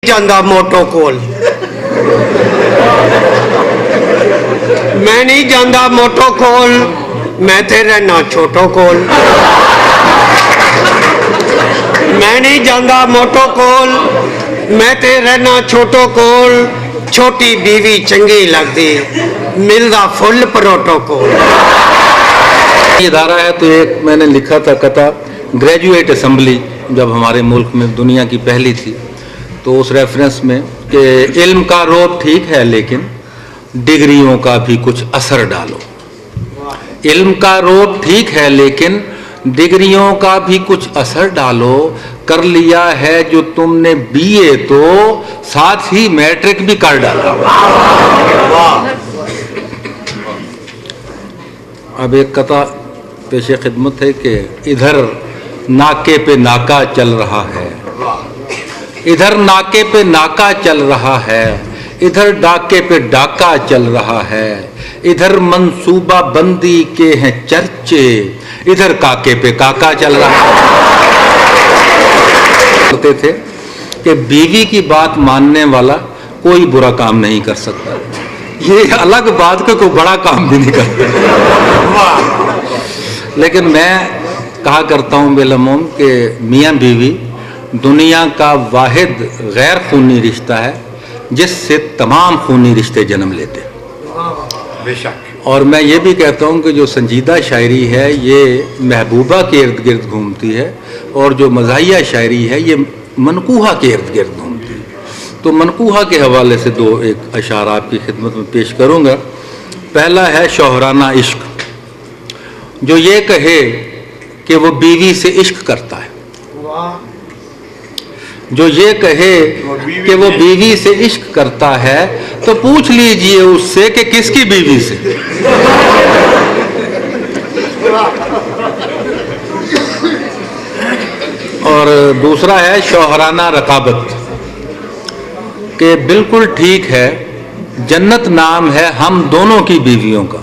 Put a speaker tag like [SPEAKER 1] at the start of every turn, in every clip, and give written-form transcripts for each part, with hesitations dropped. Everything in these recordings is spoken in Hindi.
[SPEAKER 1] ਜਾਂਦਾ ਮੋਟੋ ਕੋਲ मैं नहीं जाता मोटो कोल मैं ते रहना छोटो कोल मैं नहीं जाता मोटो कोल मैं ते रहना छोटो कोल छोटी बीवी चंगी लगती मिलदा फुल परोटो कोल।
[SPEAKER 2] ये धारा है तो एक मैंने लिखा था कथा ग्रेजुएट असेंबली जब हमारे मुल्क में दुनिया की पहली थी तो उस रेफरेंस में कि इल्म का रोब ठीक है लेकिन डिग्रियों का भी कुछ असर डालो। इल्म का रोब ठीक है लेकिन डिग्रियों का भी कुछ असर डालो। कर लिया है जो तुमने बीए तो साथ ही मैट्रिक भी कर डाला। अब एक कथा पेशे खिदमत है कि इधर नाके पे नाका चल रहा है, इधर नाके पे नाका चल रहा है, इधर डाके पे डाका चल रहा है, इधर मंसूबा बंदी के हैं चर्चे, इधर काके पे काका चल रहा है। कहते थे कि बीवी की बात मानने वाला कोई बुरा काम नहीं कर सकता, ये अलग बात को कोई बड़ा काम भी नहीं करता। लेकिन मैं कहा करता हूँ बेलमोम कि मियाँ बीवी दुनिया का वाहिद गैर खूनी रिश्ता है जिससे तमाम खूनी रिश्ते जन्म लेते हैं।
[SPEAKER 1] बेशक।
[SPEAKER 2] और मैं ये भी कहता हूँ कि जो संजीदा शायरी है ये महबूबा के इर्द गिर्द घूमती है और जो मज़ाहिया शायरी है ये मनकूहा के इर्द गिर्द घूमती है। तो मनकूहा के हवाले से दो एक अशार आपकी खिदमत में पेश करूँगा। पहला है शौहराना इश्क, जो ये कहे कि वो बीवी से इश्क करता है, जो ये कहे कि वो बीवी से इश्क करता है तो पूछ लीजिए उससे कि किसकी बीवी से। और दूसरा है शौहराना रकाबत, कि बिल्कुल ठीक है जन्नत नाम है हम दोनों की बीवियों का,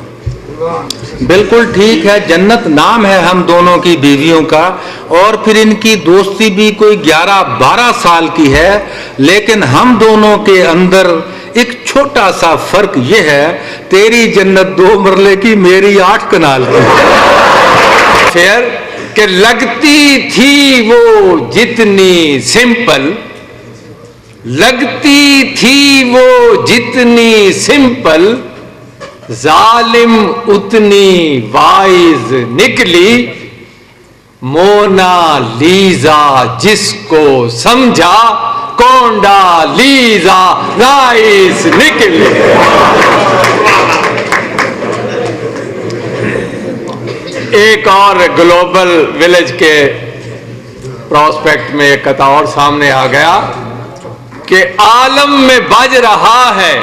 [SPEAKER 2] बिल्कुल ठीक है जन्नत नाम है हम दोनों की बीवियों का, और फिर इनकी दोस्ती भी कोई 11-12 साल की है, लेकिन हम दोनों के अंदर एक छोटा सा फर्क ये है, तेरी जन्नत 2 मरले की मेरी 8 कनाल की। फिर कि लगती थी वो जितनी सिंपल, लगती थी वो जितनी सिंपल, जालिम उतनी वाइज निकली, मोना लीजा जिसको समझा कोंडा लीजा नाइस निकली। एक और ग्लोबल विलेज के प्रोस्पेक्ट में एक कथा और सामने आ गया कि आलम में बज रहा है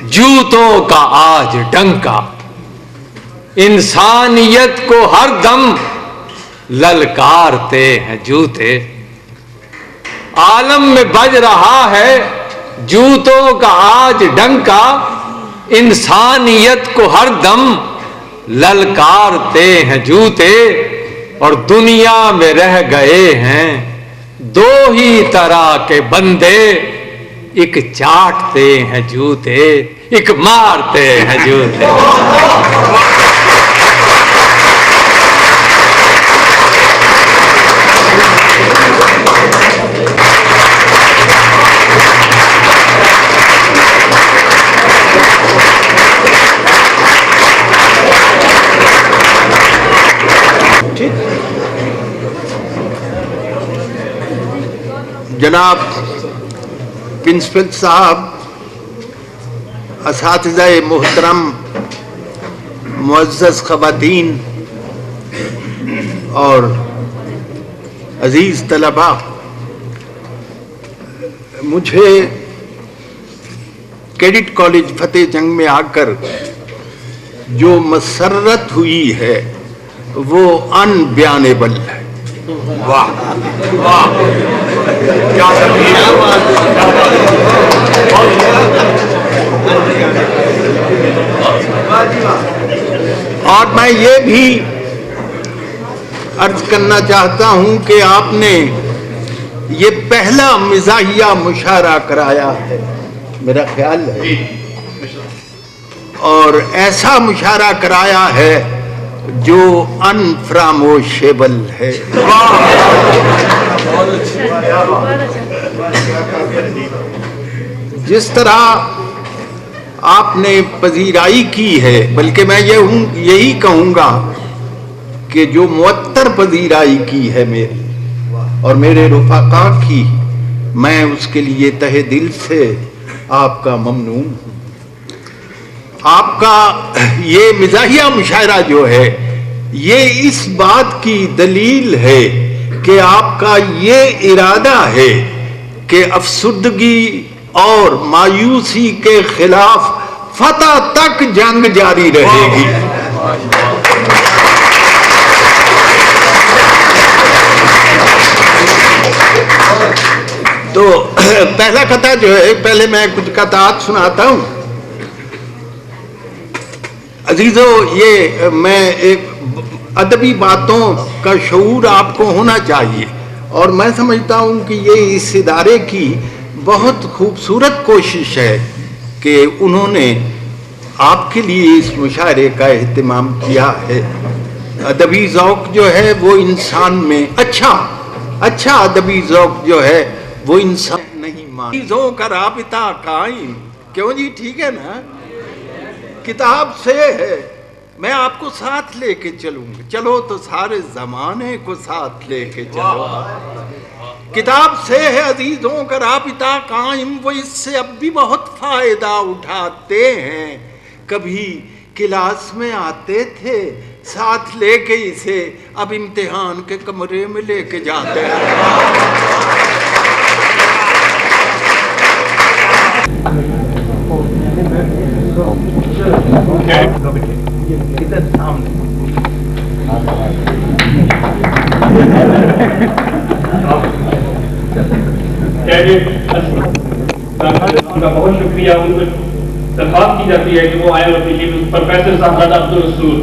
[SPEAKER 2] जूतों का आज डंका, इंसानियत को हर दम ललकारते हैं जूते। आलम में बज रहा है जूतों का आज डंका, इंसानियत को हर दम ललकारते हैं जूते। और दुनिया में रह गए हैं 2 ही तरह के बंदे, एक चाटते हैं जूते, एक मारते हैं जूते।
[SPEAKER 3] जनाब प्रिंसिपल साहब, असातिज़ा मोहतरम, मुअज़्ज़ज़ ख़वातीन और अज़ीज़ तलबा, मुझे कैडेट कॉलेज फतेह जंग में आकर जो मसर्रत हुई है वो अनबयानेबल है। वाह वाह, क्या और मैं ये भी अर्ज करना चाहता हूं कि आपने ये पहला मिजाहिया मुशायरा कराया है मेरा ख्याल है, और ऐसा मुशायरा कराया है जो अनफ्रामोशेबल है। जिस तरह आपने पजीराई की है, बल्कि मैं यही कहूंगा कि जो मुअत्तर पजीराई की है मेरी और मेरे रुफाका की, मैं उसके लिए तहे दिल से आपका ममनून हूं। आपका ये मिजाहिया मुशायरा जो है, ये इस बात की दलील है कि आपका ये इरादा है कि अफसुर्दगी और मायूसी के खिलाफ फतह तक जंग जारी रहेगी। तो पहला कथा जो है, पहले मैं कुछ कथात सुनाता हूं। अजीजों, ये मैं एक अदबी बातों का शऊर आपको होना चाहिए, और मैं समझता हूं कि ये इस इदारे की बहुत खूबसूरत कोशिश है कि उन्होंने आपके लिए इस मुशायरे का एहतमाम किया है। अदबी ज़ौक़ जो है वो इंसान में अच्छा अदबी ज़ौक़ जो है वो इंसान नहीं मान चीज़ों का राबिता कायम। क्यों जी, ठीक है ना? किताब से है, मैं आपको साथ लेके चलूंगा। चलो तो सारे जमाने को साथ लेके चलो। किताब से है अजीजों का राबिता कायम, वो इससे अब भी बहुत फायदा उठाते हैं। कभी क्लास में आते थे साथ लेके इसे, अब इम्तिहान के कमरे में लेके जाते हैं।
[SPEAKER 4] उनका बहुत शुक्रिया। उनको दरख्वास्त की जाती है कि वो आए और प्रोफेसर साहब अब्दुल रसूल